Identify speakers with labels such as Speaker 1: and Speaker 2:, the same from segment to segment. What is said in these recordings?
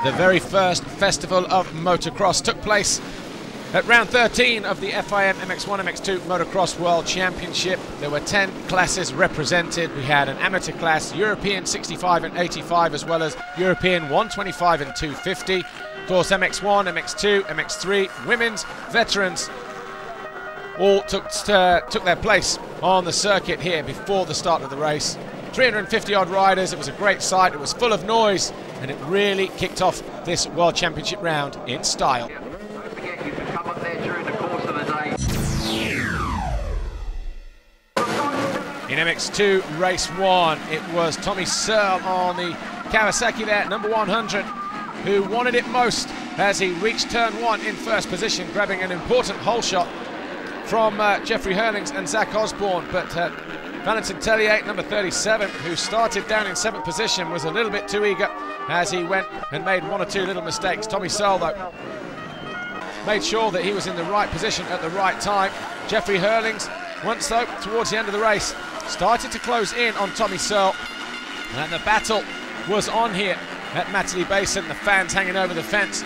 Speaker 1: The very first festival of motocross took place at round 13 of the FIM MX1 MX2 Motocross World Championship. There were 10 classes represented. We had an amateur class, European 65 and 85, as well as European 125 and 250. Of course, MX1, MX2, MX3, women's, veterans, all took their place on the circuit here before the start of the race. 350 odd riders. It was a great sight. It was full of noise, and it really kicked off this World Championship round in style.
Speaker 2: Don't forget you can come up there during the course of the day.
Speaker 1: In MX2 race 1, it was Tommy Searle on the Kawasaki there, number 100, who wanted it most as he reached turn 1 in first position, grabbing an important hole shot from Jeffrey Hurlings and Zach Osborne. But Valentin Tellier, number 37, who started down in 7th position, was a little bit too eager as he went and made one or two little mistakes. Tommy Searle, though, made sure that he was in the right position at the right time. Jeffrey Hurlings, once though, towards the end of the race, started to close in on Tommy Searle, and the battle was on here at Matterley Basin. The fans hanging over the fence,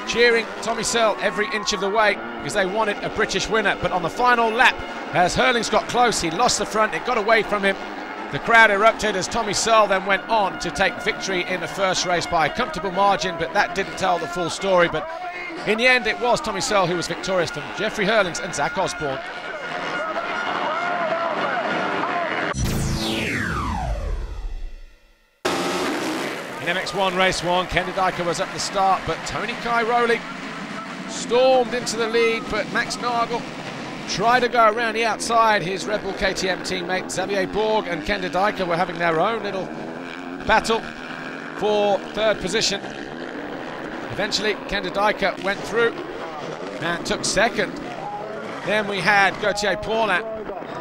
Speaker 1: cheering Tommy Searle every inch of the way because they wanted a British winner. But on the final lap, as Hurlings got close, he lost the front, it got away from him. The crowd erupted as Tommy Searle then went on to take victory in the first race by a comfortable margin, but that didn't tell the full story. But in the end, it was Tommy Searle who was victorious from Jeffrey Hurlings and Zach Osborne. In MX1 race 1, Kenda Dyker was at the start, but Tony Cairoli stormed into the lead, but Max Nagel tried to go around the outside. His Red Bull KTM teammate Xavier Borg and Kenda Dyker were having their own little battle for third position. Eventually, Kenda Dyker went through and took second. Then we had Gauthier Paulin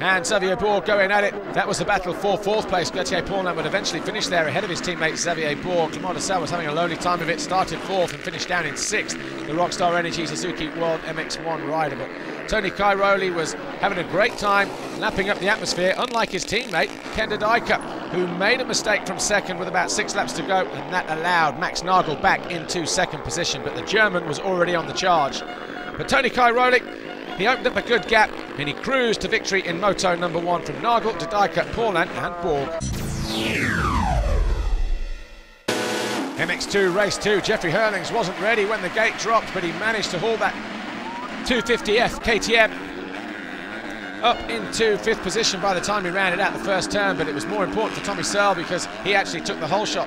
Speaker 1: and Xavier Borg going at it. That was the battle for fourth place. Gauthier Paulin would eventually finish there ahead of his teammate Xavier Borg. Clement de Sale was having a lonely time of it, started fourth and finished down in sixth. The Rockstar Energy Suzuki World MX1 rider. But Tony Cairoli was having a great time lapping up the atmosphere, unlike his teammate Kenda Dyker, who made a mistake from second with about 6 laps to go, and that allowed Max Nagel back into second position. But the German was already on the charge. But Tony Cairoli, he opened up a good gap and he cruised to victory in moto number 1 from Nagel to Dyker, Paulin and Borg. MX2 race 2, Jeffrey Hurlings wasn't ready when the gate dropped, but he managed to haul that 250F KTM up into 5th position by the time he ran it out the first turn. But it was more important for Tommy Searle because he actually took the whole shot.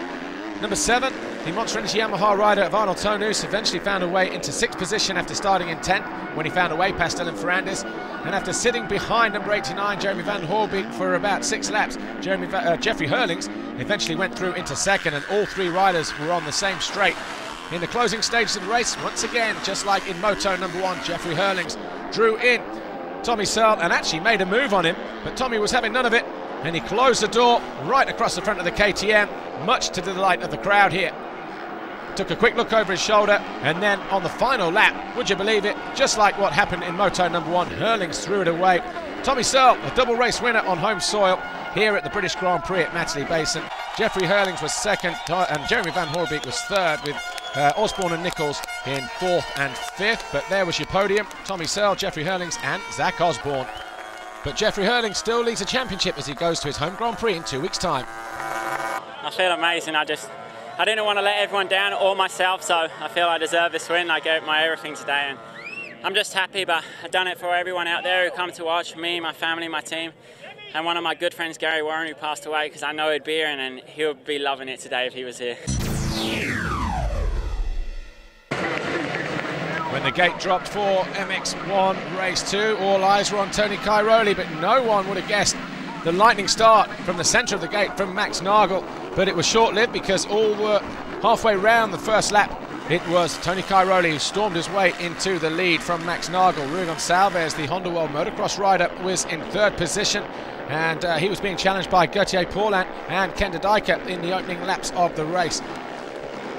Speaker 1: Number 7, the Monster Energy Yamaha rider of Arnold Tonus, eventually found a way into 6th position after starting in 10th when he found a way past Ellen Ferrandis. And after sitting behind number 89, Jeremy Van Hoorbeek, for about 6 laps, Jeffrey Hurlings eventually went through into second, and all 3 riders were on the same straight. In the closing stages of the race, once again, just like in moto number 1, Jeffrey Hurlings drew in Tommy Searle and actually made a move on him, but Tommy was having none of it, and he closed the door right across the front of the KTM, much to the delight of the crowd here. Took a quick look over his shoulder, and then on the final lap, would you believe it, just like what happened in moto number 1, Hurlings threw it away. Tommy Searle, a double race winner on home soil here at the British Grand Prix at Matterley Basin. Jeffrey Hurlings was second, and Jeremy Van Hoorbeek was third, with Osborne and Nichols in 4th and 5th. But there was your podium: Tommy Searle, Jeffrey Hurlings and Zach Osborne. But Jeffrey Hurlings still leads a championship as he goes to his home Grand Prix in 2 weeks' time.
Speaker 3: I feel amazing. I didn't want to let everyone down or myself, so I feel I deserve this win. I gave my everything today, and I'm just happy, but I've done it for everyone out there who come to watch, me, my family, my team, and one of my good friends, Gary Warren, who passed away, because I know he'd be here, and he'll be loving it today if he was here.
Speaker 1: When the gate dropped for MX1 race 2, all eyes were on Tony Cairoli, but no one would have guessed the lightning start from the centre of the gate from Max Nagel. But it was short-lived because all were halfway round the first lap. It was Tony Cairoli who stormed his way into the lead from Max Nagel. Rui Gonçalves, the Honda World Motocross rider, was in 3rd position, and he was being challenged by Gauthier Paulin and Kenda Dyker in the opening laps of the race.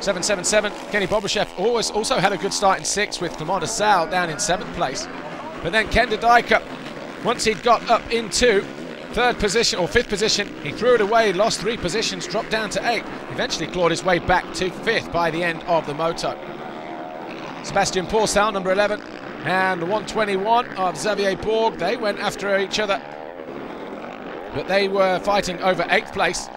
Speaker 1: 777, Kenny Bobryshev also had a good start in 6th, with Clement de Sale down in 7th place. But then Kenda Dyker, once he'd got up into third position, or fifth position. He threw it away, lost 3 positions, dropped down to 8. Eventually clawed his way back to 5th by the end of the moto. Sebastian Pourcel, number 11, and the 121 of Xavier Bourg. They went after each other, but they were fighting over 8th place.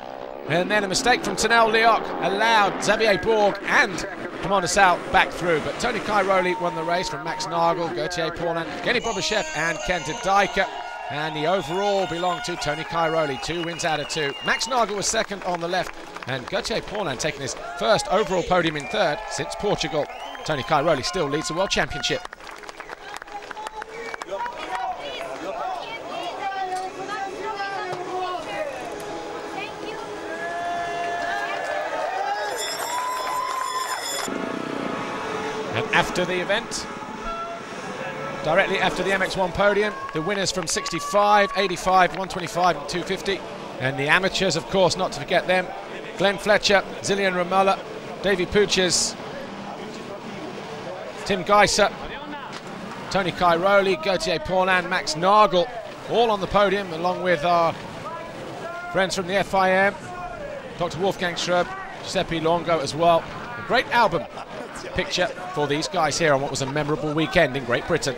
Speaker 1: And then a mistake from Tanel Leoc allowed Xavier Bourg and Commander Sal back through. But Tony Cairoli won the race from Max Nagel, Gauthier Paulin, Kenny Bobachev and Kenta Dijker. And the overall belonged to Tony Cairoli, 2 wins out of 2. Max Nagel was second on the left, and Gauthier Paulin taking his first overall podium in third since Portugal. Tony Cairoli still leads the World Championship. And after the event, directly after the MX1 podium, the winners from 65, 85, 125 and 250. And the amateurs, of course, not to forget them. Glenn Fletcher, Zillian Ramola, Davy Pooches, Tim Geiser, Tony Cairoli, Gauthier Paulin, Max Nagel, all on the podium, along with our friends from the FIM, Dr. Wolfgang Schröb, Giuseppe Longo as well. A great album picture for these guys here on what was a memorable weekend in Great Britain.